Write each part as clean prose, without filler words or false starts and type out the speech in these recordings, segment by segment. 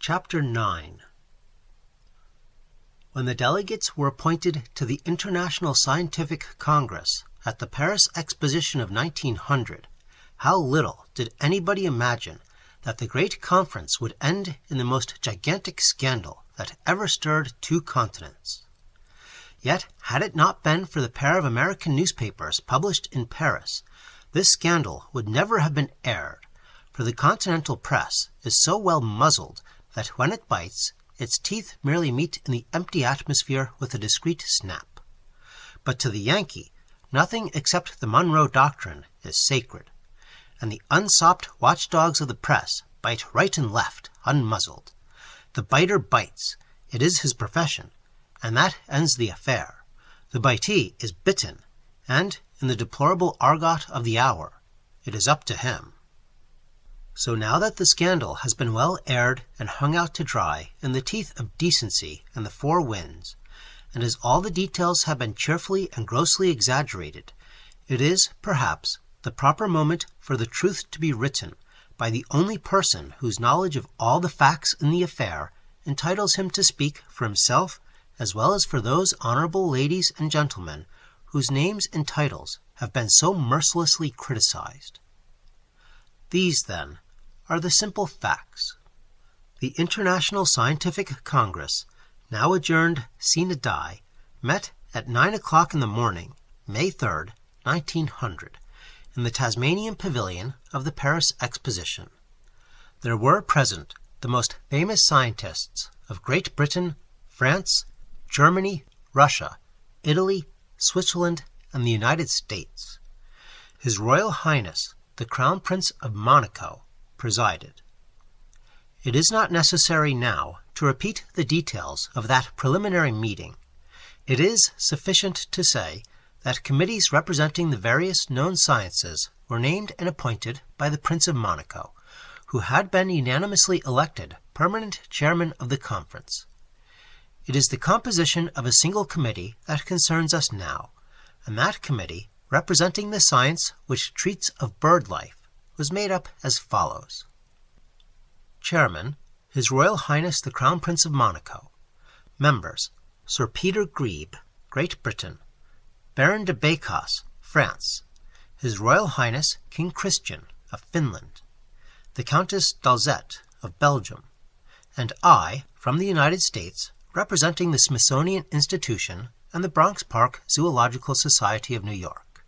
Chapter 9. When the delegates were appointed to the International Scientific Congress at the Paris Exposition of 1900, how little did anybody imagine that the great conference would end in the most gigantic scandal that ever stirred two continents. Yet, had it not been for the pair of American newspapers published in Paris, this scandal would never have been aired, for the continental press is so well muzzled that when it bites, its teeth merely meet in the empty atmosphere with a discreet snap. But to the Yankee, nothing except the Monroe Doctrine is sacred, and the unsopped watchdogs of the press bite right and left, unmuzzled. The biter bites. It is his profession, and that ends the affair. The bitee is bitten, and, in the deplorable argot of the hour, it is up to him. So now that the scandal has been well aired and hung out to dry in the teeth of decency and the four winds, and as all the details have been cheerfully and grossly exaggerated, it is, perhaps, the proper moment for the truth to be written by the only person whose knowledge of all the facts in the affair entitles him to speak for himself as well as for those honorable ladies and gentlemen whose names and titles have been so mercilessly criticized. These, then, are the simple facts. The International Scientific Congress, now adjourned sine die, met at 9 o'clock in the morning, May 3rd, 1900, in the Tasmanian Pavilion of the Paris Exposition. There were present the most famous scientists of Great Britain, France, Germany, Russia, Italy, Switzerland, and the United States. His Royal Highness, the Crown Prince of Monaco, presided. It is not necessary now to repeat the details of that preliminary meeting. It is sufficient to say that committees representing the various known sciences were named and appointed by the Prince of Monaco, who had been unanimously elected permanent chairman of the conference. It is the composition of a single committee that concerns us now, and that committee, representing the science which treats of bird life, was made up as follows. Chairman, His Royal Highness the Crown Prince of Monaco. Members, Sir Peter Grebe, Great Britain. Baron de Bécos, France. His Royal Highness King Christian of Finland. The Countess d'Alzette of Belgium. And I, from the United States, representing the Smithsonian Institution and the Bronx Park Zoological Society of New York.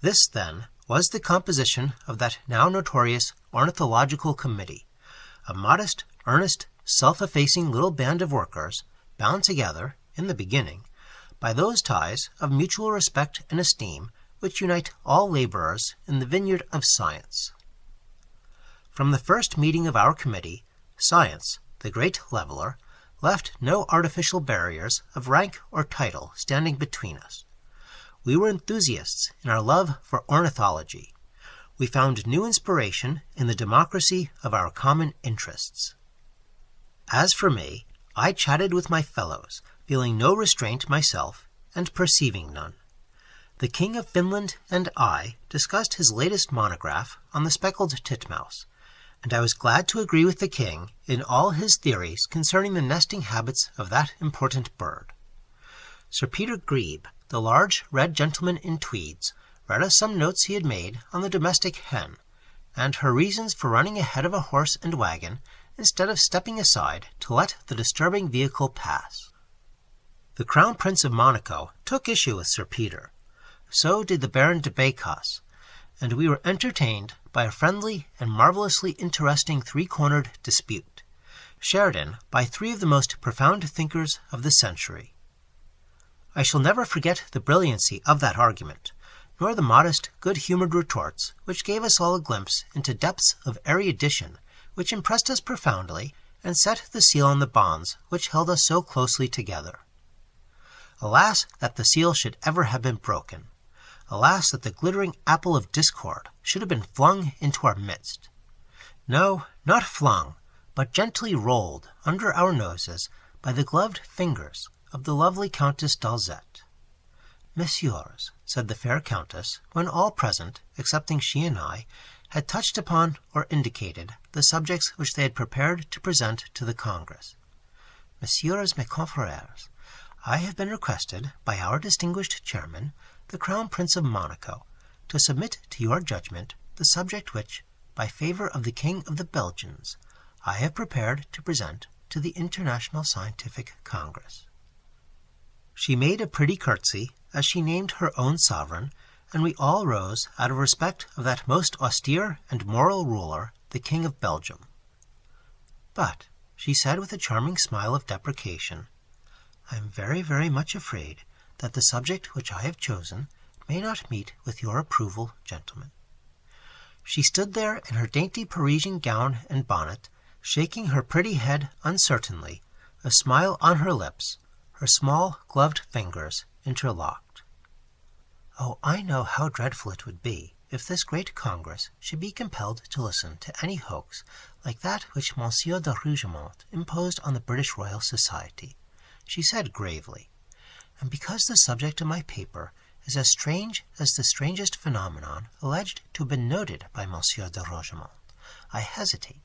This, then, was the composition of that now notorious Ornithological Committee, a modest, earnest, self-effacing little band of workers, bound together, in the beginning, by those ties of mutual respect and esteem which unite all laborers in the vineyard of science. From the first meeting of our committee, science, the great leveler, left no artificial barriers of rank or title standing between us. We were enthusiasts in our love for ornithology. We found new inspiration in the democracy of our common interests. As for me, I chatted with my fellows, feeling no restraint myself and perceiving none. The King of Finland and I discussed his latest monograph on the speckled titmouse, and I was glad to agree with the king in all his theories concerning the nesting habits of that important bird. Sir Peter Grebe, the large red gentleman in tweeds, read us some notes he had made on the domestic hen, and her reasons for running ahead of a horse and wagon instead of stepping aside to let the disturbing vehicle pass. The Crown Prince of Monaco took issue with Sir Peter. So did the Baron de Bécos, and we were entertained by a friendly and marvelously interesting three-cornered dispute, shared in by three of the most profound thinkers of the century. I shall never forget the brilliancy of that argument, nor the modest, good-humored retorts which gave us all a glimpse into depths of erudition which impressed us profoundly and set the seal on the bonds which held us so closely together. Alas, that the seal should ever have been broken! Alas, that the glittering apple of discord should have been flung into our midst! No, not flung, but gently rolled under our noses by the gloved fingers of the lovely Countess d'Alzette. "Messieurs," said the fair Countess, when all present, excepting she and I, had touched upon or indicated the subjects which they had prepared to present to the Congress. Messieurs mes confrères, I have been requested by our distinguished chairman, the Crown Prince of Monaco, to submit to your judgment the subject which, by favor of the King of the Belgians, I have prepared to present to the International Scientific Congress. She made a pretty curtsy as she named her own sovereign, and we all rose out of respect of that most austere and moral ruler, the King of Belgium. But, she said with a charming smile of deprecation, I am very, very much afraid that the subject which I have chosen may not meet with your approval, gentlemen. She stood there in her dainty Parisian gown and bonnet, shaking her pretty head uncertainly, a smile on her lips, her small gloved fingers interlocked. Oh, I know how dreadful it would be if this great Congress should be compelled to listen to any hoax like that which Monsieur de Rougemont imposed on the British Royal Society, she said gravely, and because the subject of my paper is as strange as the strangest phenomenon alleged to have been noted by Monsieur de Rougemont, I hesitate.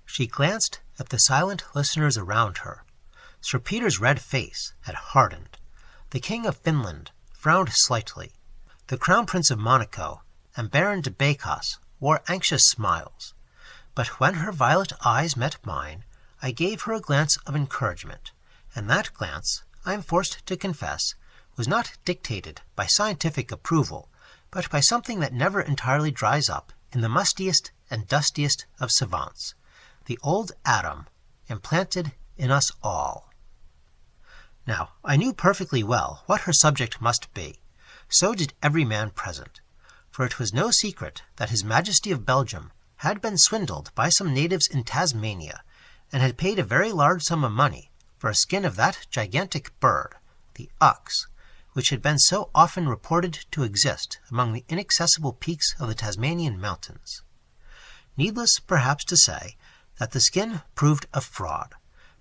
She glanced at the silent listeners around her. Sir Peter's red face had hardened. The King of Finland frowned slightly. The Crown Prince of Monaco and Baron de Bécas wore anxious smiles. But when her violet eyes met mine, I gave her a glance of encouragement, and that glance, I am forced to confess, was not dictated by scientific approval, but by something that never entirely dries up in the mustiest and dustiest of savants, the old Adam implanted in us all. Now, I knew perfectly well what her subject must be. So did every man present, for it was no secret that His Majesty of Belgium had been swindled by some natives in Tasmania, and had paid a very large sum of money for a skin of that gigantic bird, the ox, which had been so often reported to exist among the inaccessible peaks of the Tasmanian mountains. Needless, perhaps, to say that the skin proved a fraud,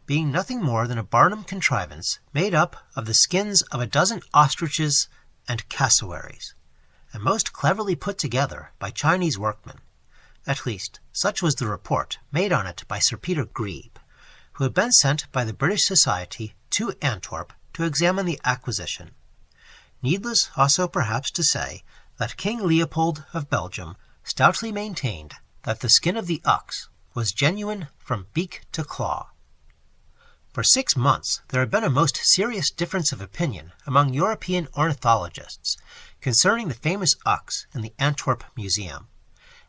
being nothing more than a Barnum contrivance made up of the skins of a dozen ostriches and cassowaries, and most cleverly put together by Chinese workmen. At least, such was the report made on it by Sir Peter Grebe, who had been sent by the British Society to Antwerp to examine the acquisition. Needless also perhaps to say that King Leopold of Belgium stoutly maintained that the skin of the ox was genuine from beak to claw. For 6 months there had been a most serious difference of opinion among European ornithologists concerning the famous ox in the Antwerp Museum,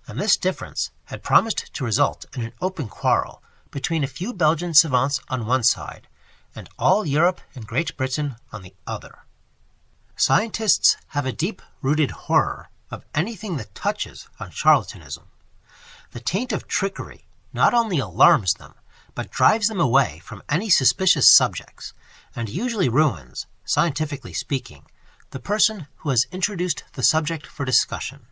and this difference had promised to result in an open quarrel between a few Belgian savants on one side and all Europe and Great Britain on the other. Scientists have a deep-rooted horror of anything that touches on charlatanism. The taint of trickery not only alarms them, but drives them away from any suspicious subjects, and usually ruins, scientifically speaking, the person who has introduced the subject for discussion.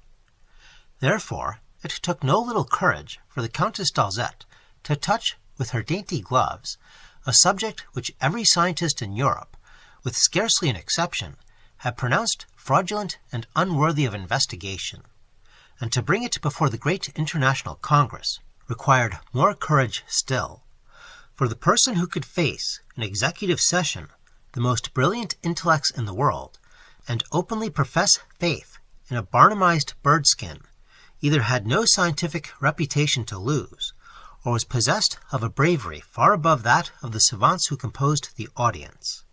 Therefore, it took no little courage for the Countess d'Alzette to touch with her dainty gloves a subject which every scientist in Europe, with scarcely an exception, had pronounced fraudulent and unworthy of investigation, and to bring it before the great international Congress required more courage still. For the person who could face an executive session the most brilliant intellects in the world, and openly profess faith in a Barnumized bird skin, either had no scientific reputation to lose, or was possessed of a bravery far above that of the savants who composed the audience.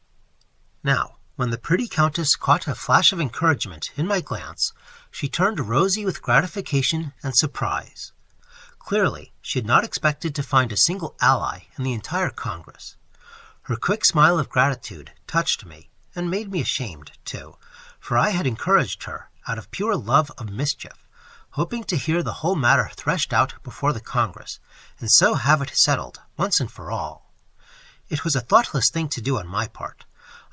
Now, when the pretty Countess caught a flash of encouragement in my glance, she turned rosy with gratification and surprise. Clearly, she had not expected to find a single ally in the entire Congress. Her quick smile of gratitude touched me, and made me ashamed, too, for I had encouraged her out of pure love of mischief, hoping to hear the whole matter threshed out before the Congress, and so have it settled once and for all. It was a thoughtless thing to do on my part.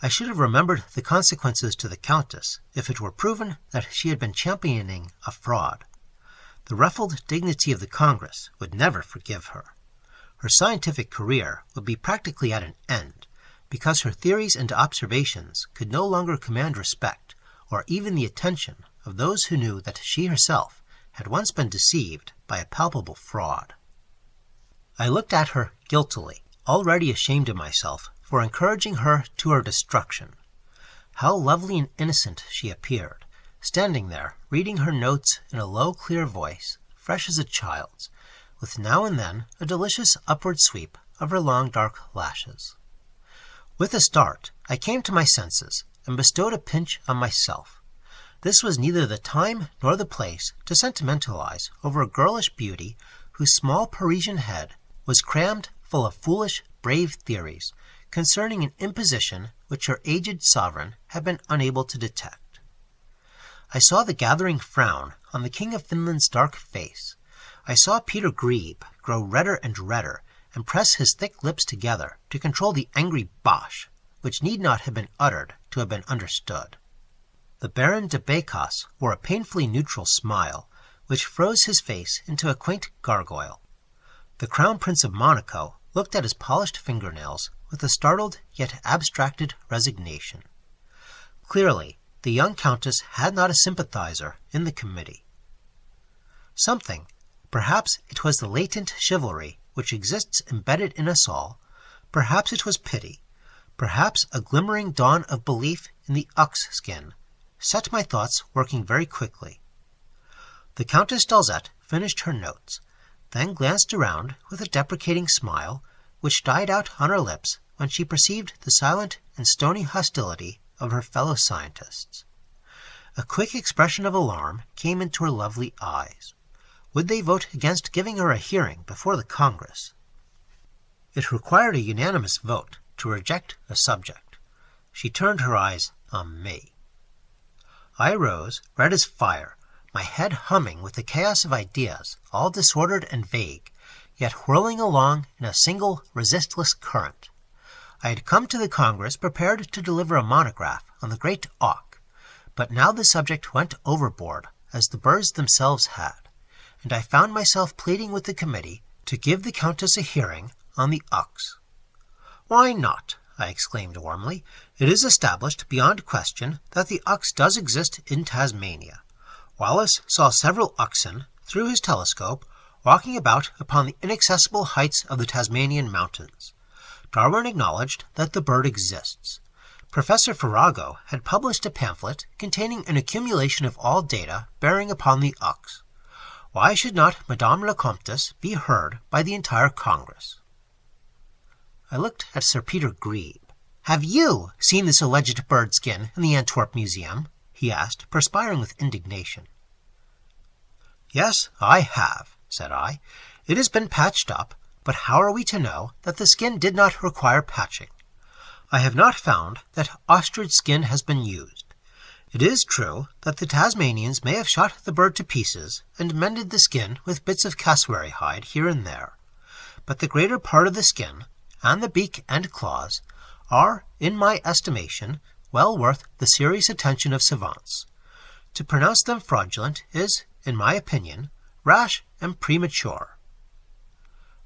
I should have remembered the consequences to the Countess if it were proven that she had been championing a fraud. The ruffled dignity of the Congress would never forgive her. Her scientific career would be practically at an end, because her theories and observations could no longer command respect, or even the attention of those who knew that she herself had once been deceived by a palpable fraud. I looked at her guiltily, already ashamed of myself for encouraging her to her destruction. How lovely and innocent she appeared, standing there, reading her notes in a low, clear voice, fresh as a child's, with now and then a delicious upward sweep of her long dark lashes. With a start, I came to my senses, and bestowed a pinch on myself. This was neither the time nor the place to sentimentalize over a girlish beauty whose small Parisian head was crammed full of foolish, brave theories concerning an imposition which her aged sovereign had been unable to detect. I saw the gathering frown on the King of Finland's dark face. I saw Peter Grebe grow redder and redder and press his thick lips together to control the angry bosh, which need not have been uttered to have been understood. The Baron de Bécas wore a painfully neutral smile, which froze his face into a quaint gargoyle. The Crown Prince of Monaco looked at his polished fingernails with a startled yet abstracted resignation. Clearly, the young Countess had not a sympathizer in the committee. Something, perhaps it was the latent chivalry which exists embedded in us all, perhaps it was pity, perhaps a glimmering dawn of belief in the ox skin, set my thoughts working very quickly. The Countess d'Alzette finished her notes, then glanced around with a deprecating smile, which died out on her lips when she perceived the silent and stony hostility of her fellow scientists. A quick expression of alarm came into her lovely eyes. Would they vote against giving her a hearing before the Congress? It required a unanimous vote to reject a subject. She turned her eyes on me. I rose, red as fire, my head humming with the chaos of ideas, all disordered and vague, yet whirling along in a single, resistless current. I had come to the Congress prepared to deliver a monograph on the great auk, but now the subject went overboard, as the birds themselves had, and I found myself pleading with the committee to give the Countess a hearing on the ox. "Why not?" I exclaimed warmly. "It is established beyond question that the ox does exist in Tasmania. Wallace saw several oxen, through his telescope, walking about upon the inaccessible heights of the Tasmanian mountains. Darwin acknowledged that the bird exists. Professor Farrago had published a pamphlet containing an accumulation of all data bearing upon the ox. Why should not Madame la Comtesse be heard by the entire Congress?" I looked at Sir Peter Grebe. "Have you seen this alleged bird skin in the Antwerp Museum?" he asked, perspiring with indignation. "Yes, I have," said I. "It has been patched up, but how are we to know that the skin did not require patching? I have not found that ostrich skin has been used. It is true that the Tasmanians may have shot the bird to pieces and mended the skin with bits of cassowary hide here and there, but the greater part of the skin, and the beak and claws, are, in my estimation, well worth the serious attention of savants. To pronounce them fraudulent is, in my opinion, rash and premature."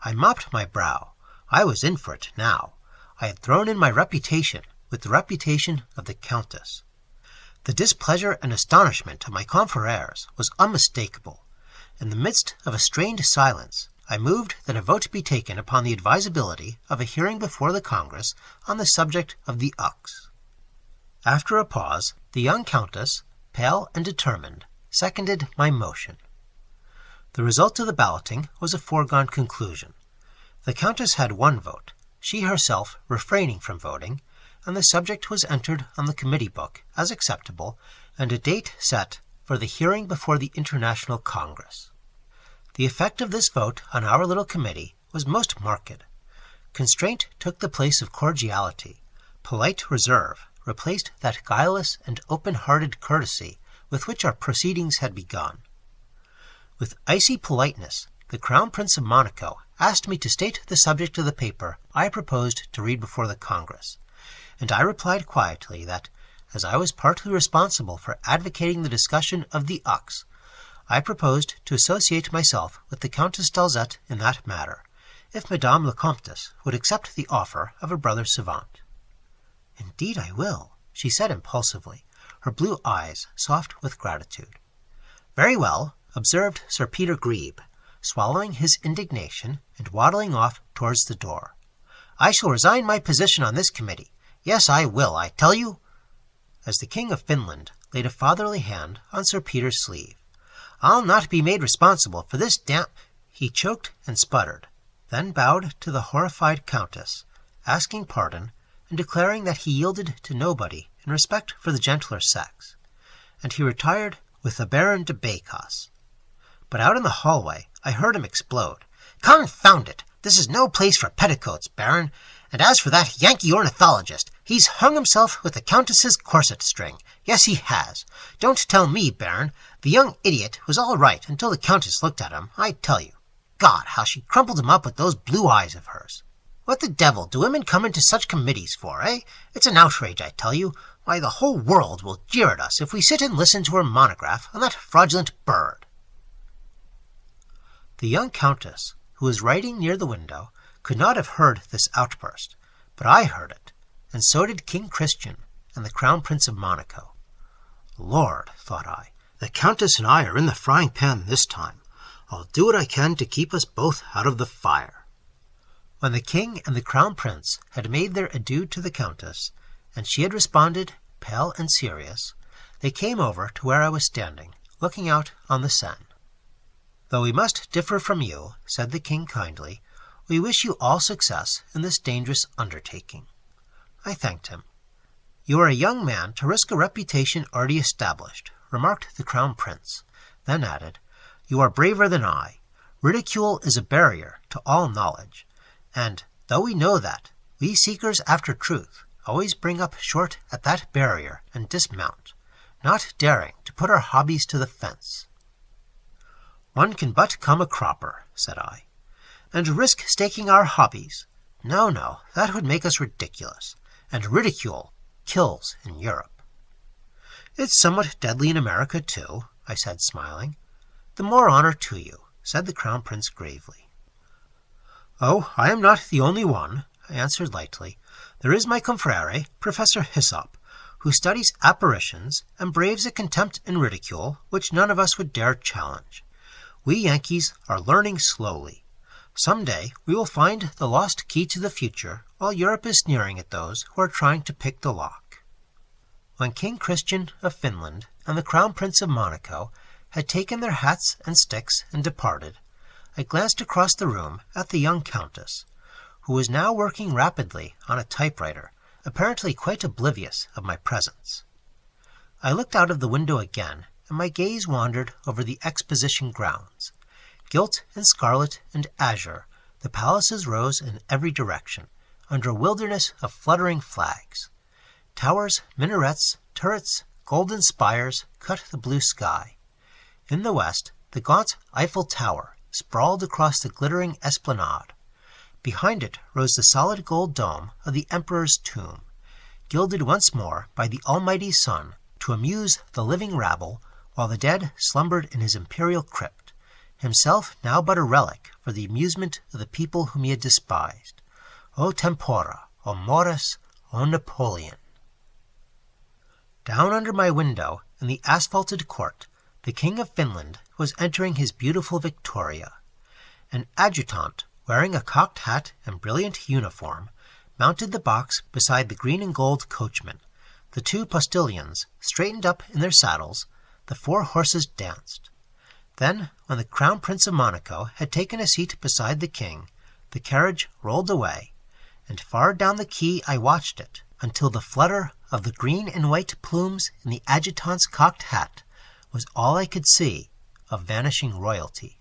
I mopped my brow. I was in for it now. I had thrown in my reputation with the reputation of the Countess. The displeasure and astonishment of my confreres was unmistakable. In the midst of a strained silence, I moved that a vote be taken upon the advisability of a hearing before the Congress on the subject of the ox. After a pause, the young Countess, pale and determined, seconded my motion. The result of the balloting was a foregone conclusion. The Countess had one vote, she herself refraining from voting, and the subject was entered on the committee book as acceptable, and a date set for the hearing before the International Congress. The effect of this vote on our little committee was most marked. Constraint took the place of cordiality. Polite reserve replaced that guileless and open-hearted courtesy with which our proceedings had begun. With icy politeness, the Crown Prince of Monaco asked me to state the subject of the paper I proposed to read before the Congress, and I replied quietly that, as I was partly responsible for advocating the discussion of the ox, I proposed to associate myself with the Countess d'Alzette in that matter, if Madame la Comtesse would accept the offer of a brother savant. "Indeed I will," she said impulsively, her blue eyes soft with gratitude. "Very well. observed Sir Peter Grebe, swallowing his indignation and waddling off towards the door. "I shall resign my position on this committee. Yes, I will, I tell you," as the King of Finland laid a fatherly hand on Sir Peter's sleeve. "I'll not be made responsible for this He choked and sputtered, then bowed to the horrified Countess, asking pardon and declaring that he yielded to nobody in respect for the gentler sex, and he retired with the Baron de Bécas. But out in the hallway I heard him explode. "Confound it! This is no place for petticoats, Baron. And as for that Yankee ornithologist, he's hung himself with the Countess's corset string. Yes, he has. Don't tell me, Baron. The young idiot was all right until the Countess looked at him, I tell you. God, how she crumpled him up with those blue eyes of hers. What the devil do women come into such committees for, eh? It's an outrage, I tell you. Why, the whole world will jeer at us if we sit and listen to her monograph on that fraudulent bird." The young Countess, who was writing near the window, could not have heard this outburst, but I heard it, and so did King Christian and the Crown Prince of Monaco. "Lord," thought I, "the Countess and I are in the frying pan this time. I'll do what I can to keep us both out of the fire." When the King and the Crown Prince had made their adieu to the Countess, and she had responded, pale and serious, they came over to where I was standing, looking out on the Seine. "Though we must differ from you," said the King kindly, "we wish you all success in this dangerous undertaking." I thanked him. "You are a young man to risk a reputation already established," remarked the Crown Prince, then added, "You are braver than I. Ridicule is a barrier to all knowledge, and, though we know that, we seekers after truth always bring up short at that barrier and dismount, not daring to put our hobbies to the fence." "One can but come a cropper," said I. "And risk staking our hobbies? No, no, that would make us ridiculous, and ridicule kills in Europe." "It's somewhat deadly in America, too," I said, smiling. "The more honor to you," said the Crown Prince gravely. "Oh, I am not the only one," I answered lightly. "There is my confrere, Professor Hyssop, who studies apparitions and braves a contempt and ridicule which none of us would dare challenge. We Yankees are learning slowly. Some day we will find the lost key to the future while Europe is sneering at those who are trying to pick the lock." When King Christian of Finland and the Crown Prince of Monaco had taken their hats and sticks and departed, I glanced across the room at the young Countess, who was now working rapidly on a typewriter, apparently quite oblivious of my presence. I looked out of the window again, and my gaze wandered over the Exposition grounds. Gilt and scarlet and azure, the palaces rose in every direction, under a wilderness of fluttering flags. Towers, minarets, turrets, golden spires cut the blue sky. In the west, the gaunt Eiffel Tower sprawled across the glittering esplanade. Behind it rose the solid gold dome of the Emperor's tomb, gilded once more by the almighty sun to amuse the living rabble while the dead slumbered in his imperial crypt, himself now but a relic for the amusement of the people whom he had despised. O tempora, O Morris, O Napoleon! Down under my window, in the asphalted court, the King of Finland was entering his beautiful Victoria. An adjutant, wearing a cocked hat and brilliant uniform, mounted the box beside the green and gold coachman. The two postilions straightened up in their saddles. The 4 horses danced. Then, when the Crown Prince of Monaco had taken a seat beside the king, the carriage rolled away, and far down the quay I watched it, until the flutter of the green and white plumes in the adjutant's cocked hat was all I could see of vanishing royalty.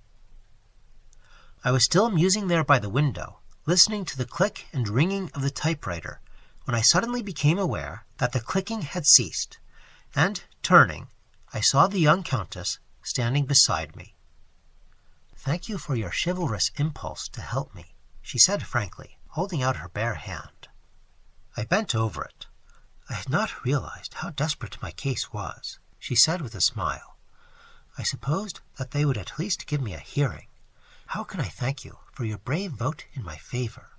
I was still musing there by the window, listening to the click and ringing of the typewriter, when I suddenly became aware that the clicking had ceased, and, turning, I saw the young Countess standing beside me. "Thank you for your chivalrous impulse to help me," she said frankly, holding out her bare hand. I bent over it. "I had not realized how desperate my case was," she said with a smile. "I supposed that they would at least give me a hearing. How can I thank you for your brave vote in my favor?"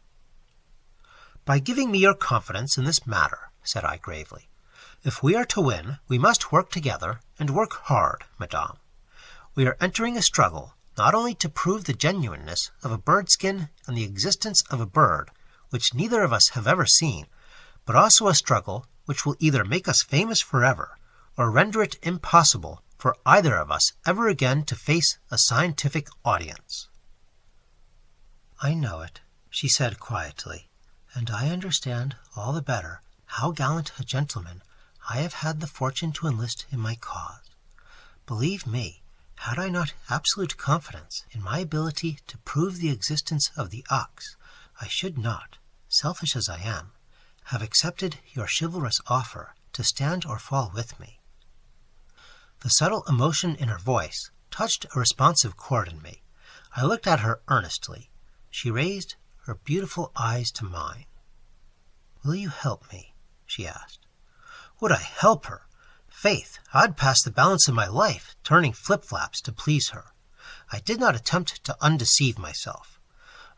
"By giving me your confidence in this matter," said I gravely. "If we are to win, we must work together, and work hard, madame. We are entering a struggle not only to prove the genuineness of a bird skin and the existence of a bird which neither of us have ever seen, but also a struggle which will either make us famous forever or render it impossible for either of us ever again to face a scientific audience." "I know it," she said quietly, "and I understand all the better how gallant a gentleman I have had the fortune to enlist in my cause. Believe me, had I not absolute confidence in my ability to prove the existence of the ox, I should not, selfish as I am, have accepted your chivalrous offer to stand or fall with me." The subtle emotion in her voice touched a responsive chord in me. I looked at her earnestly. She raised her beautiful eyes to mine. "Will you help me?" she asked. Would I help her? Faith, I'd pass the balance of my life turning flip-flaps to please her. I did not attempt to undeceive myself.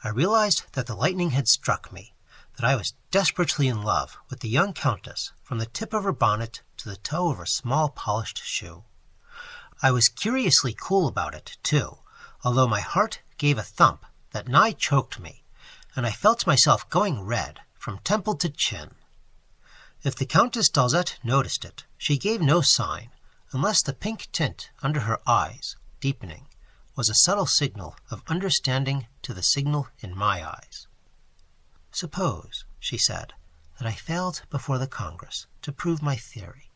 I realized that the lightning had struck me, that I was desperately in love with the young Countess from the tip of her bonnet to the toe of her small polished shoe. I was curiously cool about it, too, although my heart gave a thump that nigh choked me, and I felt myself going red from temple to chin. If the Countess d'Alzette noticed it, she gave no sign, unless the pink tint under her eyes, deepening, was a subtle signal of understanding to the signal in my eyes. "Suppose," she said, "that I failed before the Congress to prove my theory.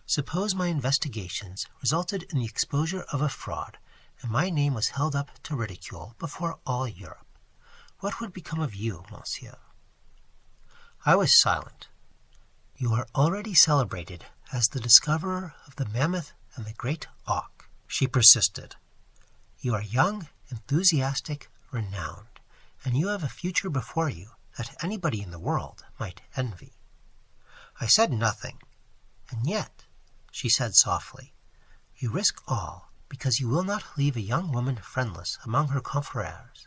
Suppose my investigations resulted in the exposure of a fraud, and my name was held up to ridicule before all Europe. What would become of you, monsieur?" I was silent. "You are already celebrated as the discoverer of the mammoth and the great auk," she persisted. "You are young, enthusiastic, renowned, and you have a future before you that anybody in the world might envy." I said nothing. "And yet," she said softly, "you risk all because you will not leave a young woman friendless among her confrères.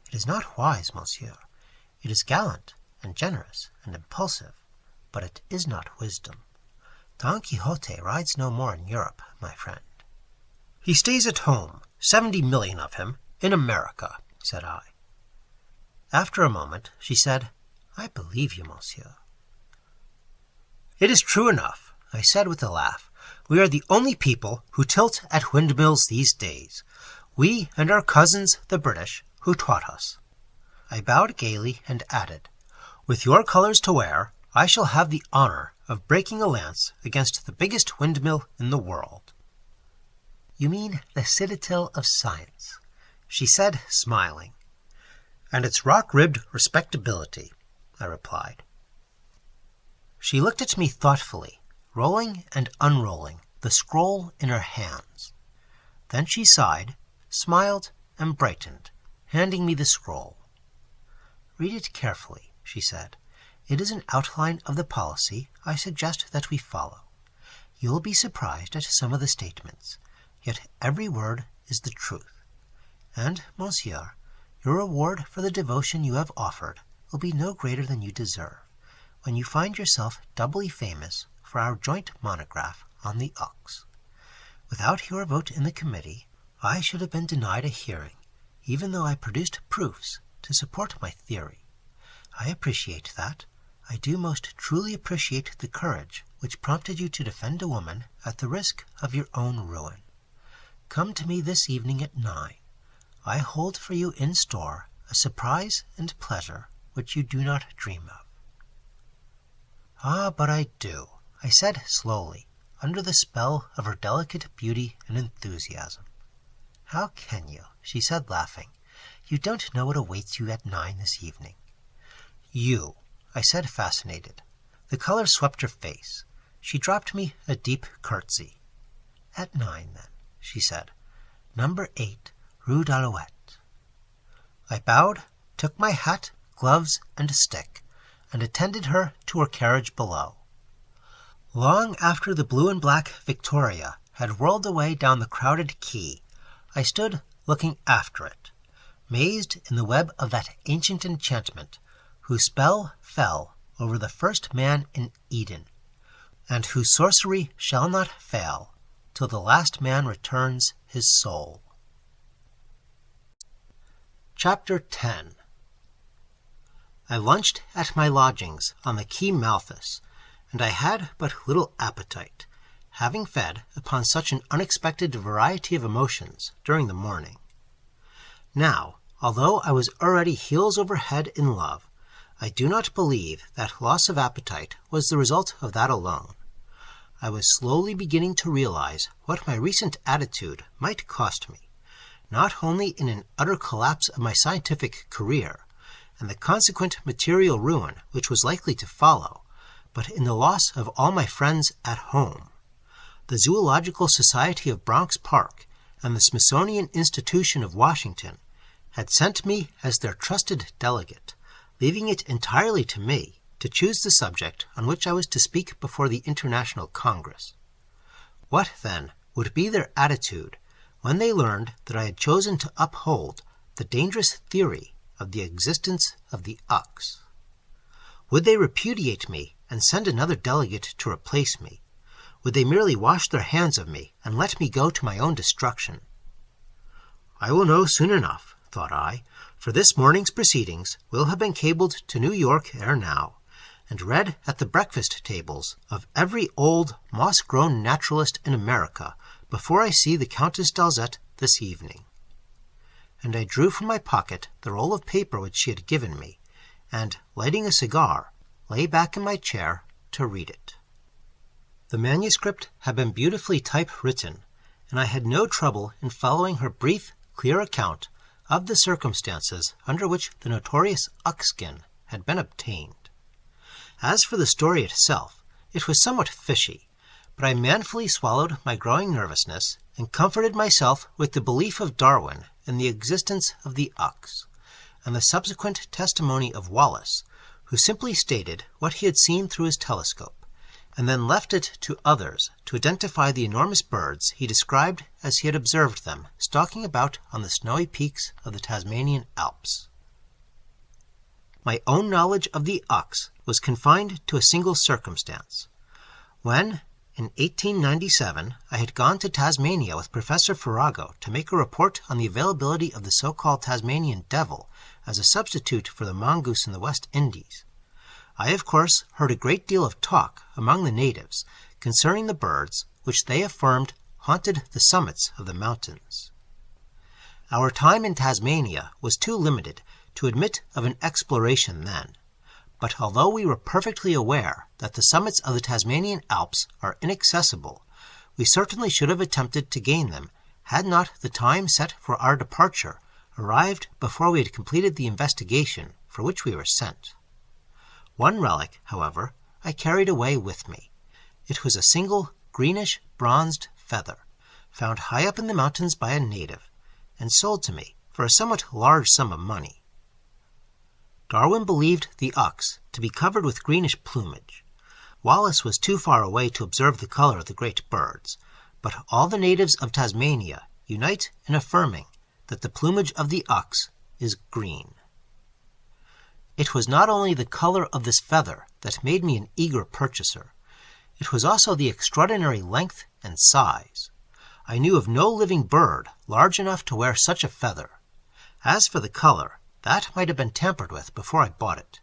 It is not wise, monsieur. It is gallant and generous and impulsive, but it is not wisdom. Don Quixote rides no more in Europe, my friend." "He stays at home, 70 million of him, in America," said I. After a moment she said, "I believe you, monsieur." "It is true enough," I said with a laugh. "We are the only people who tilt at windmills these days. We and our cousins, the British, who taught us." I bowed gaily and added, "With your colors to wear, I shall have the honor of breaking a lance against the biggest windmill in the world." "You mean the citadel of science," she said, smiling. "And its rock-ribbed respectability," I replied. She looked at me thoughtfully, rolling and unrolling the scroll in her hands. Then she sighed, smiled, and brightened, handing me the scroll. "Read it carefully," she said. "It is an outline of the policy I suggest that we follow. You will be surprised at some of the statements, yet every word is the truth. And, monsieur, your reward for the devotion you have offered will be no greater than you deserve, when you find yourself doubly famous for our joint monograph on the ox. Without your vote in the committee, I should have been denied a hearing, even though I produced proofs to support my theory. I appreciate that. I do most truly appreciate the courage which prompted you to defend a woman at the risk of your own ruin. Come to me this evening at 9. I hold for you in store a surprise and pleasure which you do not dream of." "Ah, but I do," I said slowly, under the spell of her delicate beauty and enthusiasm. "How can you?" she said, laughing. "You don't know what awaits you at 9 this evening." "You," I said, fascinated. The color swept her face. She dropped me a deep curtsy. "At 9, then," she said. "Number 8, Rue d'Alouette." I bowed, took my hat, gloves, and stick, and attended her to her carriage below. Long after the blue and black Victoria had whirled away down the crowded quay, I stood looking after it, mazed in the web of that ancient enchantment, whose spell fell over the first man in Eden, and whose sorcery shall not fail till the last man returns his soul. Chapter 10. I lunched at my lodgings on the Quai Malthus, and I had but little appetite, having fed upon such an unexpected variety of emotions during the morning. Now, although I was already heels over head in love, I do not believe that loss of appetite was the result of that alone. I was slowly beginning to realize what my recent attitude might cost me, not only in an utter collapse of my scientific career, and the consequent material ruin which was likely to follow, but in the loss of all my friends at home. The Zoological Society of Bronx Park and the Smithsonian Institution of Washington had sent me as their trusted delegate, leaving it entirely to me to choose the subject on which I was to speak before the International Congress. What, then, would be their attitude when they learned that I had chosen to uphold the dangerous theory of the existence of the ox? Would they repudiate me and send another delegate to replace me? Would they merely wash their hands of me and let me go to my own destruction? I will know soon enough, thought I, for this morning's proceedings will have been cabled to New York ere now, and read at the breakfast tables of every old, moss-grown naturalist in America before I see the Countess d'Alzette this evening. And I drew from my pocket the roll of paper which she had given me, and, lighting a cigar, lay back in my chair to read it. The manuscript had been beautifully type-written, and I had no trouble in following her brief, clear account of the circumstances under which the notorious ox-skin had been obtained. As for the story itself, it was somewhat fishy, but I manfully swallowed my growing nervousness and comforted myself with the belief of Darwin in the existence of the ox, and the subsequent testimony of Wallace, who simply stated what he had seen through his telescope, and then left it to others to identify the enormous birds he described as he had observed them stalking about on the snowy peaks of the Tasmanian Alps. My own knowledge of the ox was confined to a single circumstance. When, in 1897, I had gone to Tasmania with Professor Farrago to make a report on the availability of the so-called Tasmanian devil as a substitute for the mongoose in the West Indies, I of course heard a great deal of talk among the natives concerning the birds which they affirmed haunted the summits of the mountains. Our time in Tasmania was too limited to admit of an exploration then, but although we were perfectly aware that the summits of the Tasmanian Alps are inaccessible, we certainly should have attempted to gain them had not the time set for our departure arrived before we had completed the investigation for which we were sent. One relic, however, I carried away with me. It was a single greenish bronzed feather, found high up in the mountains by a native, and sold to me for a somewhat large sum of money. Darwin believed the ox to be covered with greenish plumage. Wallace was too far away to observe the color of the great birds, but all the natives of Tasmania unite in affirming that the plumage of the ox is green. It was not only the color of this feather that made me an eager purchaser. It was also the extraordinary length and size. I knew of no living bird large enough to wear such a feather. As for the color, that might have been tampered with before I bought it,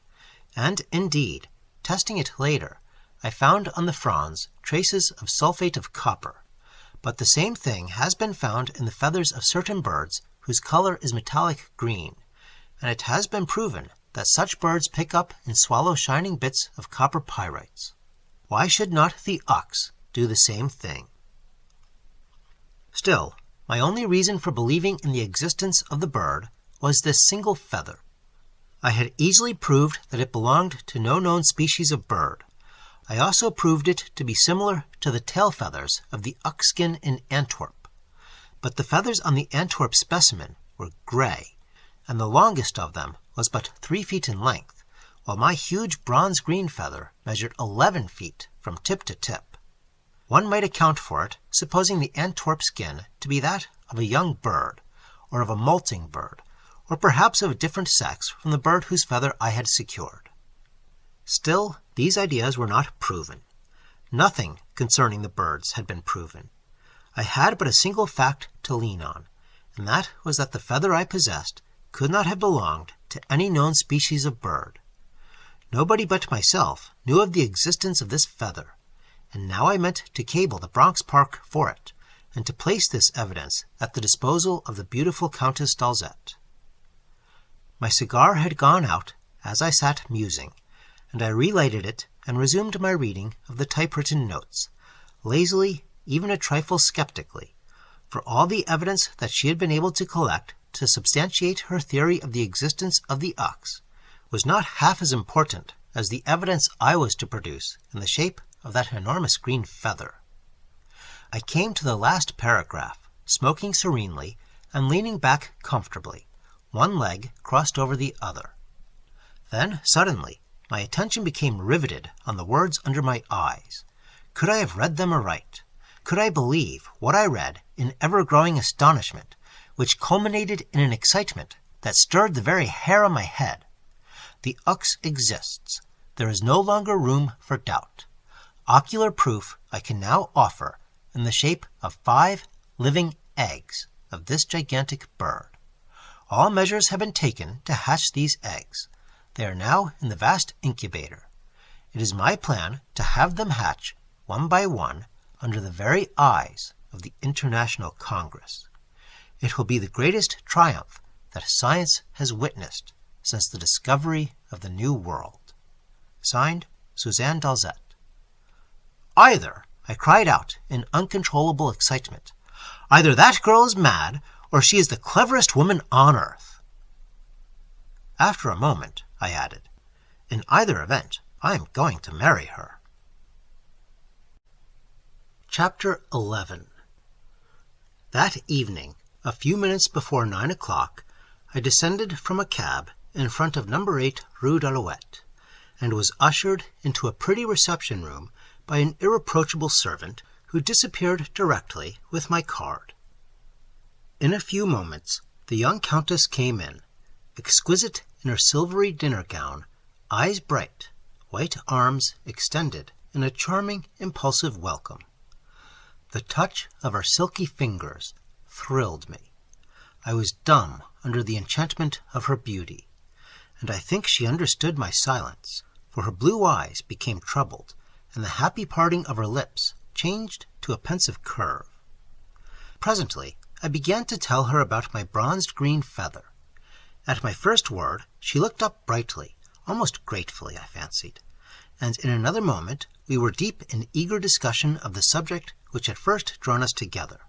and, indeed, testing it later, I found on the fronds traces of sulfate of copper, but the same thing has been found in the feathers of certain birds whose color is metallic green, and it has been proven that such birds pick up and swallow shining bits of copper pyrites. Why should not the ox do the same thing? Still, my only reason for believing in the existence of the bird was this single feather. I had easily proved that it belonged to no known species of bird. I also proved it to be similar to the tail feathers of the ox-skin in Antwerp. But the feathers on the Antwerp specimen were gray, and the longest of them was but 3 feet in length, while my huge bronze-green feather measured 11 feet from tip to tip. One might account for it, supposing the Antwerp skin to be that of a young bird, or of a molting bird, or perhaps of a different sex from the bird whose feather I had secured. Still, these ideas were not proven. Nothing concerning the birds had been proven. I had but a single fact to lean on, and that was that the feather I possessed could not have belonged to any known species of bird. Nobody but myself knew of the existence of this feather, and now I meant to cable the Bronx Park for it, and to place this evidence at the disposal of the beautiful Countess d'Alzette. My cigar had gone out as I sat musing, and I relighted it and resumed my reading of the typewritten notes, lazily, even a trifle skeptically, for all the evidence that she had been able to collect to substantiate her theory of the existence of the ox was not half as important as the evidence I was to produce in the shape of that enormous green feather. I came to the last paragraph, smoking serenely and leaning back comfortably, one leg crossed over the other. Then, suddenly, my attention became riveted on the words under my eyes. Could I have read them aright? Could I believe what I read in ever-growing astonishment, which culminated in an excitement that stirred the very hair on my head? The ox exists. There is no longer room for doubt. Ocular proof I can now offer in the shape of 5 living eggs of this gigantic bird. All measures have been taken to hatch these eggs. They are now in the vast incubator. It is my plan to have them hatch, one by one, under the very eyes of the International Congress. It will be the greatest triumph that science has witnessed since the discovery of the New World. Signed, Suzanne d'Alzette. Either, I cried out in uncontrollable excitement, either that girl is mad, or she is the cleverest woman on earth. After a moment, I added, in either event, I am going to marry her. Chapter 11. That evening, a few minutes before 9 o'clock, I descended from a cab in front of number 8 Rue d'Alouette, and was ushered into a pretty reception room by an irreproachable servant who disappeared directly with my card. In a few moments, the young Countess came in, exquisite in her silvery dinner gown, eyes bright, white arms extended in a charming, impulsive welcome. The touch of her silky fingers thrilled me. I was dumb under the enchantment of her beauty, and I think she understood my silence, for her blue eyes became troubled, and the happy parting of her lips changed to a pensive curve. Presently, I began to tell her about my bronzed green feather. At my first word, she looked up brightly, almost gratefully, I fancied, and in another moment we were deep in eager discussion of the subject which had first drawn us together.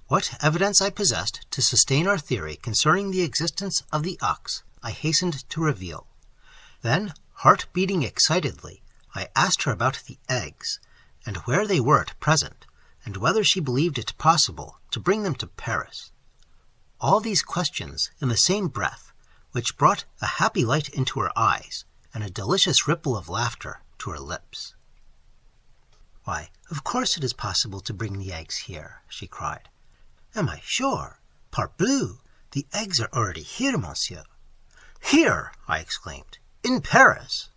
What evidence I possessed to sustain our theory concerning the existence of the ox, I hastened to reveal. Then, heart beating excitedly, I asked her about the eggs, and where they were at present, and whether she believed it possible to bring them to Paris. All these questions in the same breath, which brought a happy light into her eyes and a delicious ripple of laughter to her lips. "Why, of course it is possible to bring the eggs here," she cried. "Am I sure? Parbleu, the eggs are already here, monsieur." "Here!" I exclaimed. "In Paris!"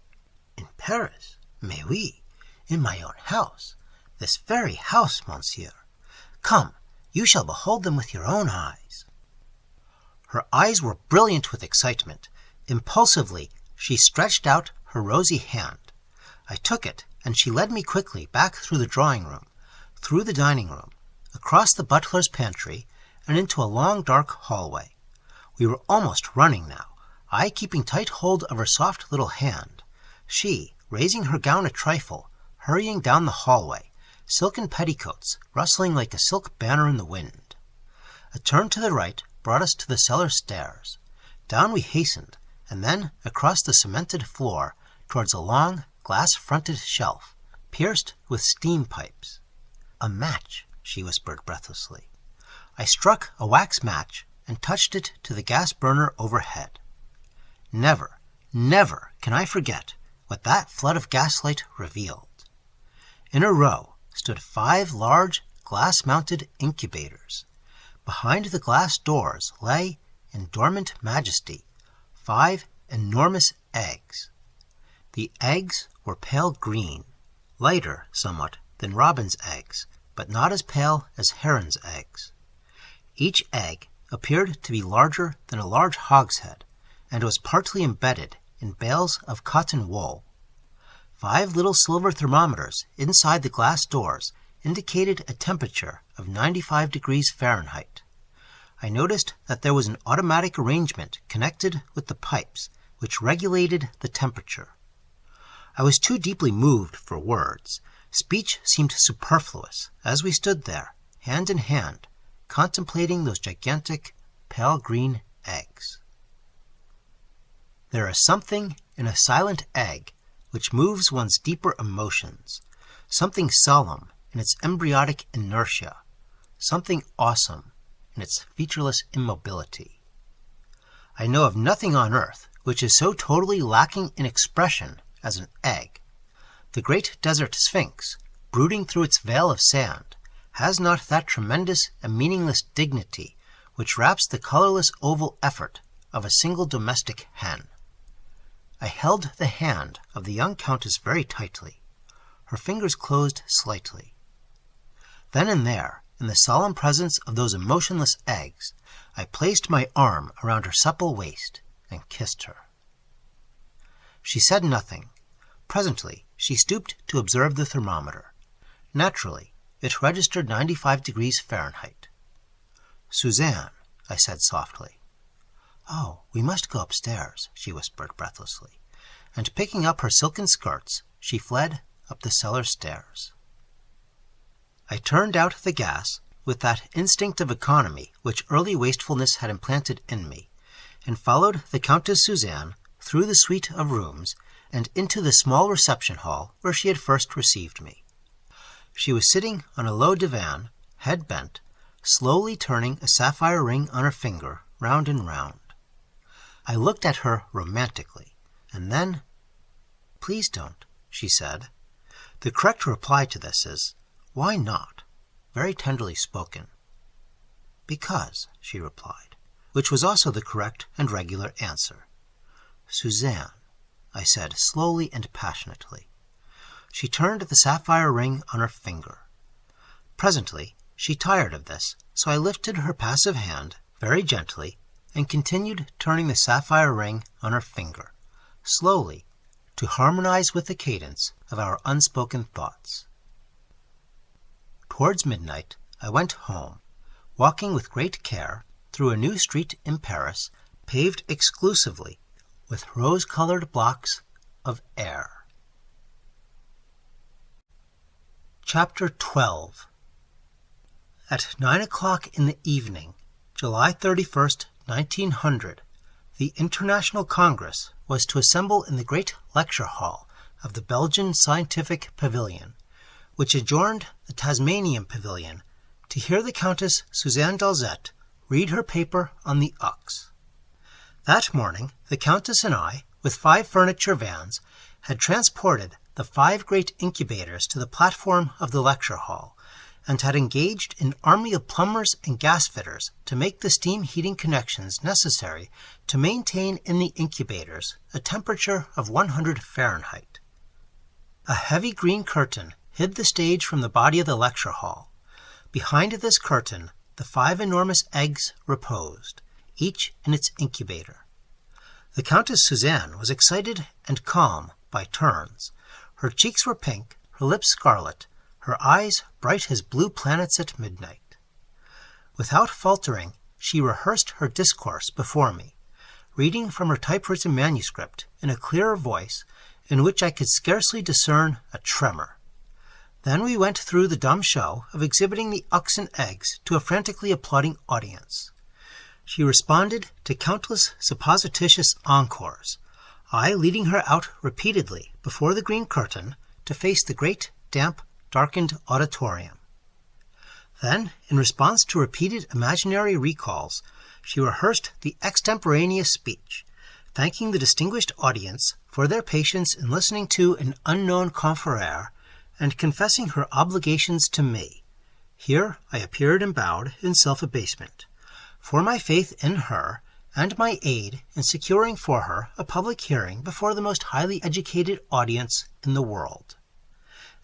"In Paris? Mais oui, in my own house. This very house, monsieur. Come, you shall behold them with your own eyes." Her eyes were brilliant with excitement. Impulsively, she stretched out her rosy hand. I took it, and she led me quickly back through the drawing-room, through the dining-room, across the butler's pantry, and into a long dark hallway. We were almost running now, I keeping tight hold of her soft little hand, she, raising her gown a trifle, hurrying down the hallway, silken petticoats rustling like a silk banner in the wind. A turn to the right brought us to the cellar stairs. Down we hastened, and then across the cemented floor towards a long, glass-fronted shelf, pierced with steam pipes. "A match," she whispered breathlessly. I struck a wax match and touched it to the gas burner overhead. Never, never can I forget what that flood of gaslight revealed. In a row stood 5 large, glass-mounted incubators. Behind the glass doors lay, in dormant majesty, 5 enormous eggs. The eggs were pale green, lighter somewhat than robin's eggs, but not as pale as heron's eggs. Each egg appeared to be larger than a large hogshead, and was partly embedded in bales of cotton wool. 5 little silver thermometers inside the glass doors indicated a temperature of 95 degrees Fahrenheit. I noticed that there was an automatic arrangement connected with the pipes which regulated the temperature. I was too deeply moved for words. Speech seemed superfluous as we stood there, hand in hand, contemplating those gigantic, pale green eggs. There is something in a silent egg which moves one's deeper emotions, something solemn in its embryonic inertia, something awesome in its featureless immobility. I know of nothing on earth which is so totally lacking in expression as an egg. The great desert sphinx, brooding through its veil of sand, has not that tremendous and meaningless dignity which wraps the colorless oval effort of a single domestic hen. I held the hand of the young countess very tightly. Her fingers closed slightly. Then and there, in the solemn presence of those emotionless eggs, I placed my arm around her supple waist and kissed her. She said nothing. Presently, she stooped to observe the thermometer. Naturally, it registered 95 degrees Fahrenheit. "Suzanne," I said softly. "Oh, we must go upstairs," she whispered breathlessly, and picking up her silken skirts, she fled up the cellar stairs. I turned out the gas with that instinct of economy which early wastefulness had implanted in me, and followed the Countess Suzanne through the suite of rooms and into the small reception hall where she had first received me. She was sitting on a low divan, head bent, slowly turning a sapphire ring on her finger round and round. I looked at her romantically, and then, "Please don't," she said. The correct reply to this is, "Why not?" very tenderly spoken. "Because," she replied, which was also the correct and regular answer. "Suzanne," I said slowly and passionately. She turned the sapphire ring on her finger. Presently she tired of this, so I lifted her passive hand very gently and continued turning the sapphire ring on her finger, slowly, to harmonize with the cadence of our unspoken thoughts. Towards midnight I went home, walking with great care through a new street in Paris, paved exclusively with rose-colored blocks of air. Chapter 12. At 9 o'clock in the evening, July 31st, 1900, the International Congress was to assemble in the great lecture hall of the Belgian Scientific Pavilion, which adjoined the Tasmanian Pavilion, to hear the Countess Tsar read her paper on the ox. That morning, the Countess and I, with 5 furniture vans, had transported the 5 great incubators to the platform of the lecture hall, and had engaged an army of plumbers and gas fitters to make the steam heating connections necessary to maintain in the incubators a temperature of 100 Fahrenheit. A heavy green curtain hid the stage from the body of the lecture hall. Behind this curtain, the 5 enormous eggs reposed, each in its incubator. The Countess Suzanne was excited and calm by turns. Her cheeks were pink, her lips scarlet, her eyes bright as blue planets at midnight. Without faltering, she rehearsed her discourse before me, reading from her typewritten manuscript in a clear voice in which I could scarcely discern a tremor. Then we went through the dumb show of exhibiting the oxen eggs to a frantically applauding audience. She responded to countless supposititious encores, I leading her out repeatedly before the green curtain to face the great, damp, darkened auditorium. Then, in response to repeated imaginary recalls, she rehearsed the extemporaneous speech, thanking the distinguished audience for their patience in listening to an unknown confrère, and confessing her obligations to me. Here I appeared and bowed in self-abasement, for my faith in her and my aid in securing for her a public hearing before the most highly educated audience in the world.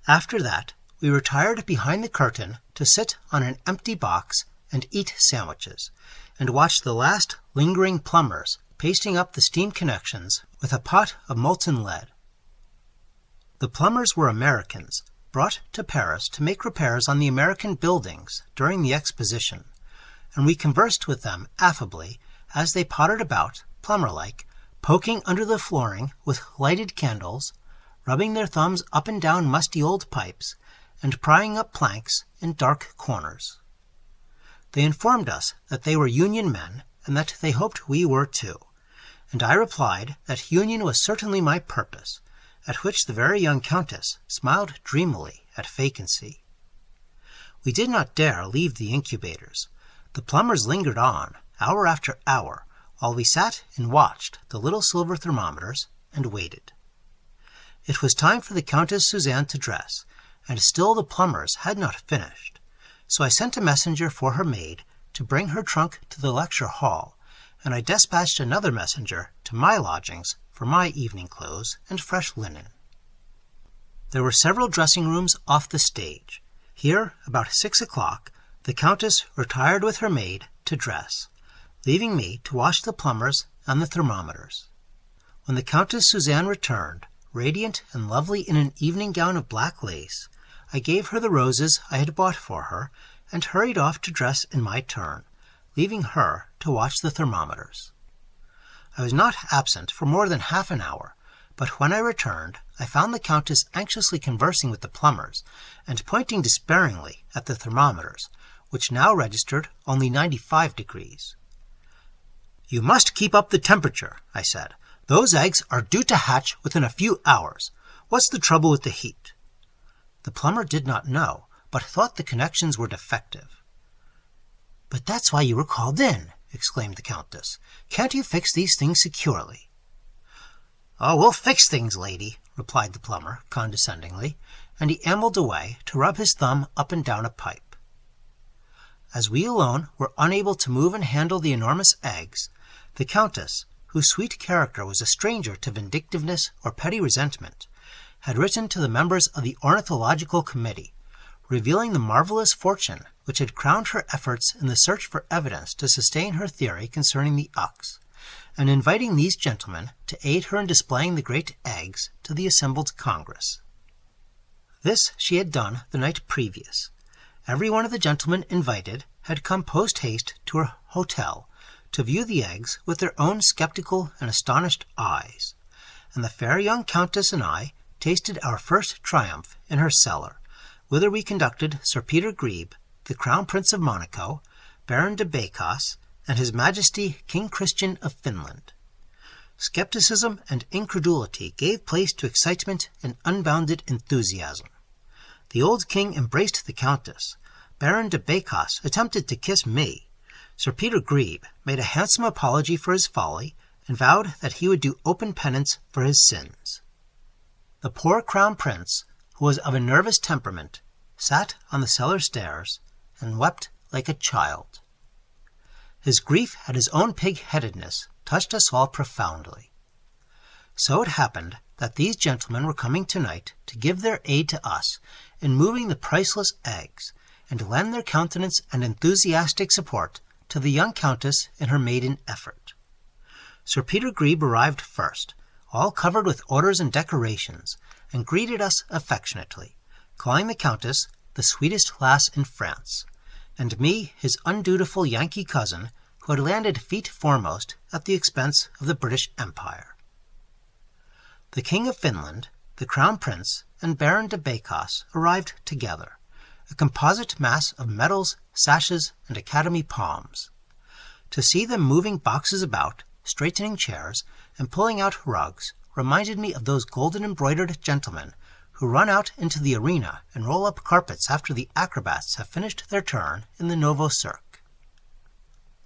After that, we retired behind the curtain to sit on an empty box and eat sandwiches, and watch the last lingering plumbers pasting up the steam connections with a pot of molten lead. The plumbers were Americans, brought to Paris to make repairs on the American buildings during the Exposition, and we conversed with them affably as they pottered about, plumber-like, poking under the flooring with lighted candles, rubbing their thumbs up and down musty old pipes, and prying up planks in dark corners. They informed us that they were Union men and that they hoped we were too, and I replied that union was certainly my purpose, at which the very young Countess smiled dreamily at vacancy. We did not dare leave the incubators. The plumbers lingered on, hour after hour, while we sat and watched the little silver thermometers and waited. It was time for the Countess Suzanne to dress, and still the plumbers had not finished, so I sent a messenger for her maid to bring her trunk to the lecture hall, and I despatched another messenger to my lodgings for my evening clothes and fresh linen. There were several dressing rooms off the stage. Here, about 6 o'clock, the Countess retired with her maid to dress, leaving me to watch the plumbers and the thermometers. When the Countess Suzanne returned, radiant and lovely in an evening gown of black lace, I gave her the roses I had bought for her and hurried off to dress in my turn, leaving her to watch the thermometers. I was not absent for more than half an hour, but when I returned, I found the Countess anxiously conversing with the plumbers and pointing despairingly at the thermometers, which now registered only 95 degrees. "You must keep up the temperature," I said. "Those eggs are due to hatch within a few hours. What's the trouble with the heat?" The plumber did not know, but thought the connections were defective. "But that's why you were called in," exclaimed the Countess. "Can't you fix these things securely?" "Oh, we'll fix things, lady," replied the plumber condescendingly, and he ambled away to rub his thumb up and down a pipe. As we alone were unable to move and handle the enormous eggs, the Countess, whose sweet character was a stranger to vindictiveness or petty resentment, had written to the members of the Ornithological Committee, revealing the marvelous fortune which had crowned her efforts in the search for evidence to sustain her theory concerning the uks, and inviting these gentlemen to aid her in displaying the great eggs to the assembled Congress. This she had done the night previous. Every one of the gentlemen invited had come post-haste to her hotel to view the eggs with their own skeptical and astonished eyes, and the fair young Countess and I tasted our first triumph in her cellar, whither we conducted Sir Peter Grebe, the Crown Prince of Monaco, Baron de Bécas, and His Majesty King Christian of Finland. Skepticism and incredulity gave place to excitement and unbounded enthusiasm. The old king embraced the Countess. Baron de Bécas attempted to kiss me. Sir Peter Grebe made a handsome apology for his folly, and vowed that he would do open penance for his sins. The poor Crown Prince, who was of a nervous temperament, sat on the cellar stairs and wept like a child. His grief at his own pig-headedness touched us all profoundly. So it happened that these gentlemen were coming tonight to give their aid to us in moving the priceless eggs, and lend their countenance and enthusiastic support to the young Countess in her maiden effort. Sir Peter Grebe arrived first, all covered with orders and decorations, and greeted us affectionately, calling the Countess the sweetest lass in France, and me his undutiful Yankee cousin who had landed feet foremost at the expense of the British Empire. The King of Finland, the Crown Prince, and Baron de Bécas arrived together, a composite mass of medals, sashes, and Academy palms. To see them moving boxes about, straightening chairs, and pulling out rugs reminded me of those golden-embroidered gentlemen who run out into the arena and roll up carpets after the acrobats have finished their turn in the Novo Cirque.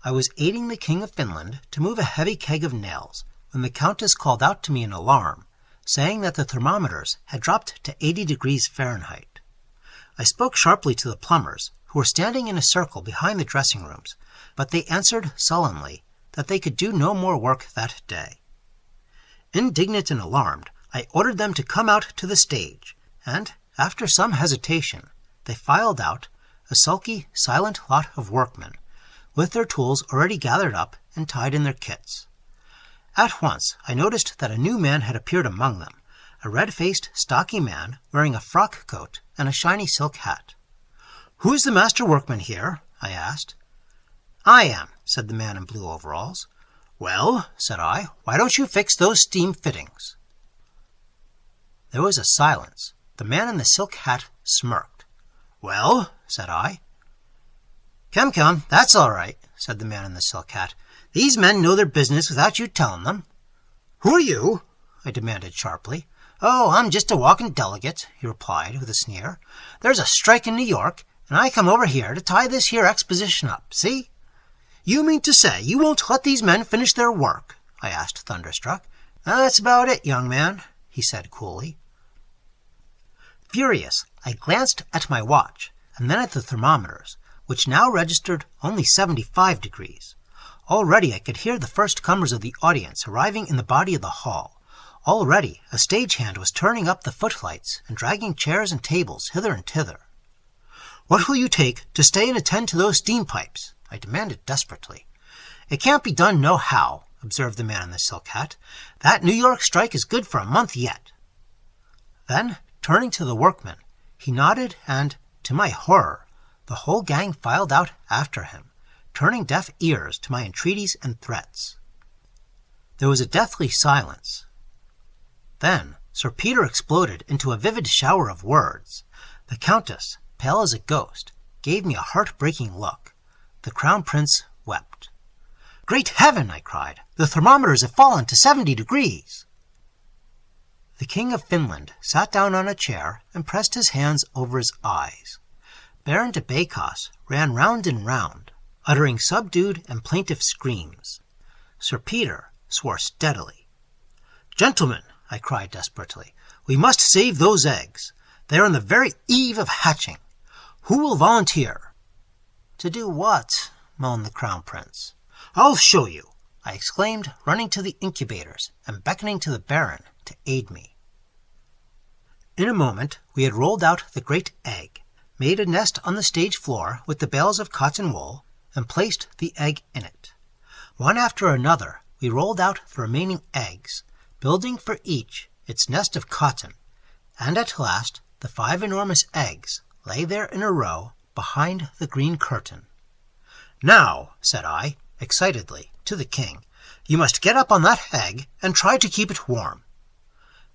I was aiding the King of Finland to move a heavy keg of nails when the Countess called out to me in alarm, saying that the thermometers had dropped to 80 degrees Fahrenheit. I spoke sharply to the plumbers, who were standing in a circle behind the dressing rooms, but they answered sullenly that they could do no more work that day. Indignant and alarmed, I ordered them to come out to the stage, and, After some hesitation, they filed out, a sulky, silent lot of workmen, with their tools already gathered up and tied in their kits. At once I noticed that a new man had appeared among them, a red-faced, stocky man wearing a frock coat and a shiny silk hat. "Who is the master workman here?" I asked. "I am," said the man in blue overalls. "Well," said I, "why don't you fix those steam fittings?" There was a silence. The man in the silk hat smirked. "Well," said I. Come, that's all right," said the man in the silk hat. "These men know their business without you telling them." "Who are you?" I demanded sharply. "Oh, I'm just a walking delegate," he replied with a sneer. "There's a strike in New York, and I come over here to tie this here exposition up, see?" "You mean to say you won't let these men finish their work?" I asked, thunderstruck. "That's about it, young man," he said coolly. Furious, I glanced at my watch, and then at the thermometers, which now registered only 75 degrees. Already I could hear the first comers of the audience arriving in the body of the hall. Already a stagehand was turning up the footlights and dragging chairs and tables hither and thither. "What will you take to stay and attend to those steam pipes?" I demanded desperately. "It can't be done nohow," observed the man in the silk hat. "That New York strike is good for a month yet." Then, turning to the workmen, he nodded and, to my horror, the whole gang filed out after him, turning deaf ears to my entreaties and threats. There was a deathly silence. Then Sir Peter exploded into a vivid shower of words. The Countess, pale as a ghost, gave me a heart-breaking look. The Crown Prince wept. "Great heaven!" I cried. "The thermometers have fallen to 70 degrees!" The King of Finland sat down on a chair and pressed his hands over his eyes. Baron de Bécos ran round and round, uttering subdued and plaintive screams. Sir Peter swore steadily. "Gentlemen," I cried desperately, "we must save those eggs. They are on the very eve of hatching. Who will volunteer?" "To do what?" moaned the Crown Prince. "I'll show you," I exclaimed, running to the incubators and beckoning to the Baron to aid me. In a moment we had rolled out the great egg, made a nest on the stage floor with the bales of cotton wool, and placed the egg in it. One after another we rolled out the remaining eggs, building for each its nest of cotton, and at last the 5 enormous eggs lay there in a row behind the green curtain. "Now," said I, excitedly, to the king, "you must get up on that egg and try to keep it warm."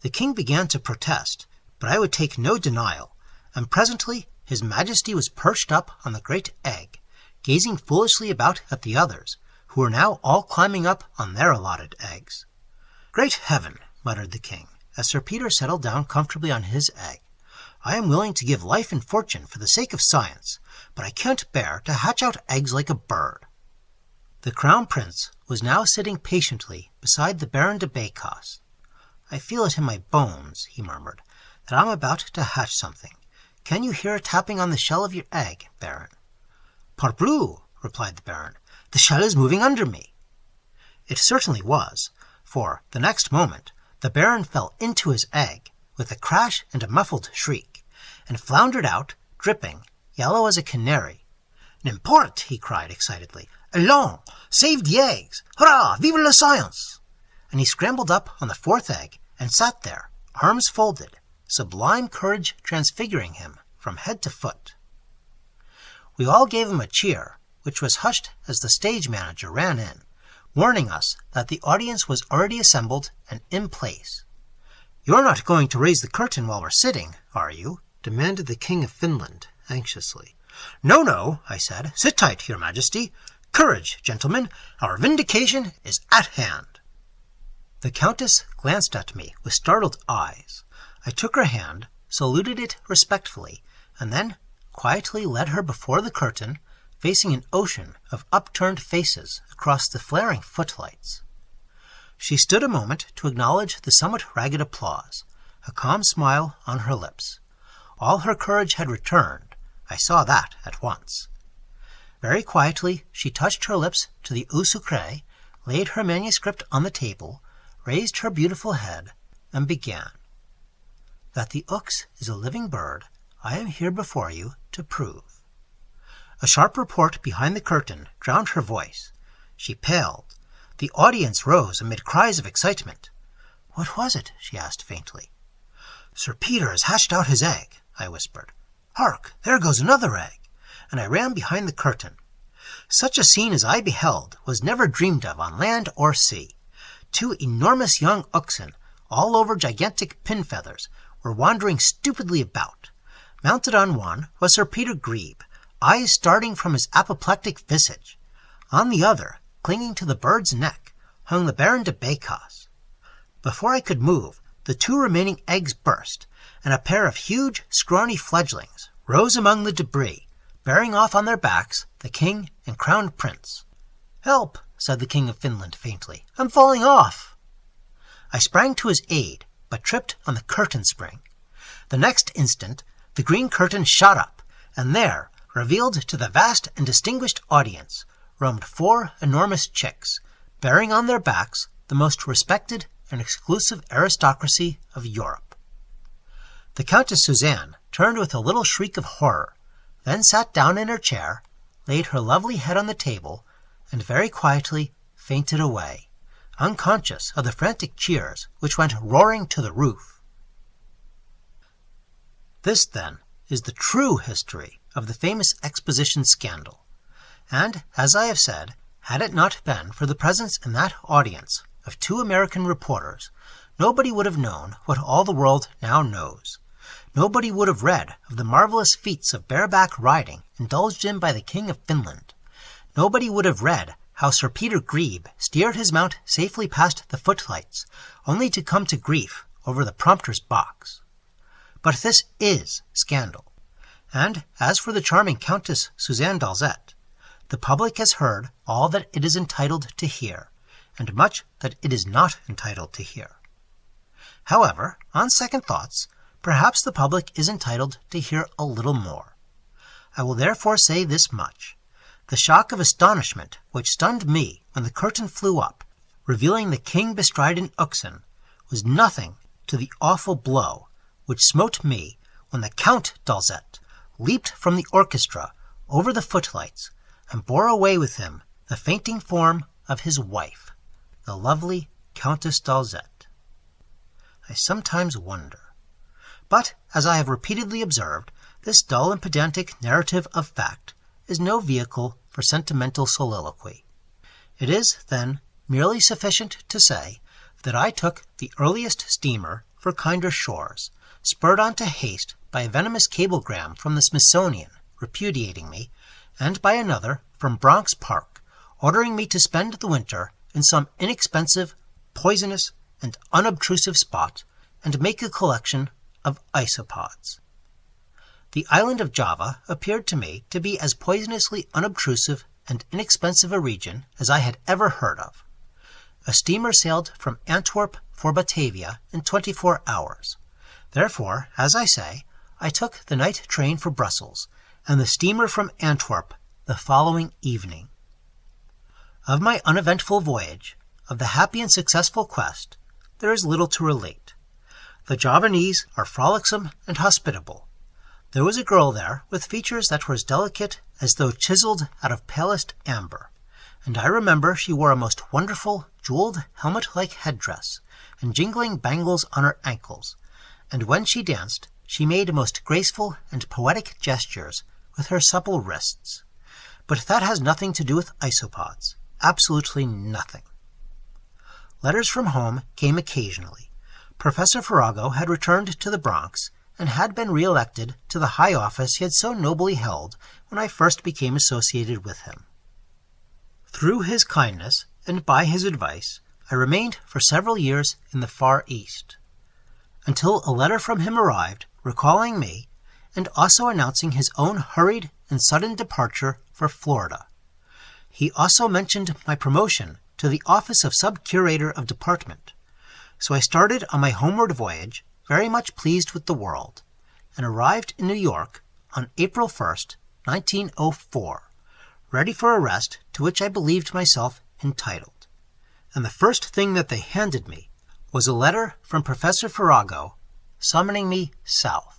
The king began to protest, but I would take no denial, and presently His Majesty was perched up on the great egg, gazing foolishly about at the others, who were now all climbing up on their allotted eggs. "Great heaven!" muttered the king, as Sir Peter settled down comfortably on his egg. "I am willing to give life and fortune for the sake of science, but I can't bear to hatch out eggs like a bird." The Crown Prince was now sitting patiently beside the Baron de Bécos. "I feel it in my bones," he murmured, "that I'm about to hatch something. Can you hear a tapping on the shell of your egg, Baron?" "Parbleu!" replied the Baron. "The shell is moving under me." It certainly was, for the next moment the Baron fell into his egg with a crash and a muffled shriek, and floundered out, dripping, yellow as a canary. "N'importe!" he cried excitedly. "Allons! Save the eggs! Hurrah! Vive la science!" And he scrambled up on the 4th egg and sat there, arms folded, sublime courage transfiguring him from head to foot. We all gave him a cheer, which was hushed as the stage manager ran in, warning us that the audience was already assembled and in place. "You're not going to raise the curtain while we're sitting, are you?" demanded the King of Finland anxiously. No, I said. "Sit tight, Your Majesty. Courage, gentlemen. Our vindication is at hand." The Countess glanced at me with startled eyes. I took her hand, saluted it respectfully, and then quietly led her before the curtain, facing an ocean of upturned faces across the flaring footlights. She stood a moment to acknowledge the somewhat ragged applause, a calm smile on her lips. All her courage had returned. I saw that at once. Very quietly she touched her lips to the eau sucrée, laid her manuscript on the table, raised her beautiful head, and began. That the ox is a living bird, I am here before you to prove. A sharp report behind the curtain drowned her voice. She paled. The audience rose amid cries of excitement. "What was it?" she asked faintly. "Sir Peter has hatched out his egg," I whispered. "Hark, there goes another egg!" And I ran behind the curtain. Such a scene as I beheld was never dreamed of on land or sea. 2 enormous young oxen, all over gigantic pin feathers, were wandering stupidly about. Mounted on one was Sir Peter Grebe, eyes starting from his apoplectic visage. On the other, clinging to the bird's neck, hung the Baron de Bécas. Before I could move, the 2 remaining eggs burst, and a pair of huge, scrawny fledglings rose among the debris, bearing off on their backs the king and crowned prince. "Help!" said the King of Finland faintly. "I'm falling off!" I sprang to his aid, but tripped on the curtain spring. The next instant, the green curtain shot up, and there, revealed to the vast and distinguished audience, roamed 4 enormous chicks, bearing on their backs the most respected and exclusive aristocracy of Europe. The Countess Suzanne turned with a little shriek of horror, then sat down in her chair, laid her lovely head on the table, and very quietly fainted away, unconscious of the frantic cheers which went roaring to the roof. This, then, is the true history of the famous Exposition scandal, and, as I have said, had it not been for the presence in that audience of 2 American reporters, nobody would have known what all the world now knows. Nobody would have read of the marvelous feats of bareback riding indulged in by the King of Finland. Nobody would have read how Sir Peter Grebe steered his mount safely past the footlights, only to come to grief over the prompter's box. But this is scandal. And as for the charming Countess Suzanne d'Alzette, the public has heard all that it is entitled to hear, and much that it is not entitled to hear. However, on second thoughts, perhaps the public is entitled to hear a little more. I will therefore say this much. The shock of astonishment which stunned me when the curtain flew up, revealing the king bestridden oxen, was nothing to the awful blow which smote me when the Count d'Alzette leaped from the orchestra over the footlights and bore away with him the fainting form of his wife, the lovely Countess d'Alzette. I sometimes wonder. But, as I have repeatedly observed, this dull and pedantic narrative of fact is no vehicle for sentimental soliloquy. It is, then, merely sufficient to say that I took the earliest steamer for kinder shores, spurred on to haste by a venomous cablegram from the Smithsonian repudiating me, and by another from Bronx Park ordering me to spend the winter in some inexpensive, poisonous, and unobtrusive spot and make a collection of isopods. The island of Java appeared to me to be as poisonously unobtrusive and inexpensive a region as I had ever heard of. A steamer sailed from Antwerp for Batavia in 24 hours. Therefore, as I say, I took the night train for Brussels, and the steamer from Antwerp the following evening. Of my uneventful voyage, of the happy and successful quest, there is little to relate. The Javanese are frolicsome and hospitable. There was a girl there with features that were as delicate as though chiseled out of palest amber, and I remember she wore a most wonderful, jeweled, helmet-like headdress, and jingling bangles on her ankles, and when she danced, she made most graceful and poetic gestures with her supple wrists. But that has nothing to do with isopods. Absolutely nothing. Letters from home came occasionally. Professor Farrago had returned to the Bronx, and had been re-elected to the high office he had so nobly held when I first became associated with him. Through his kindness, and by his advice, I remained for several years in the Far East, until a letter from him arrived recalling me, and also announcing his own hurried and sudden departure for Florida. He also mentioned my promotion to the office of Sub-Curator of Department. So I started on my homeward voyage, very much pleased with the world, and arrived in New York on April 1st, 1904, ready for a rest to which I believed myself entitled. And the first thing that they handed me was a letter from Professor Farrago summoning me south.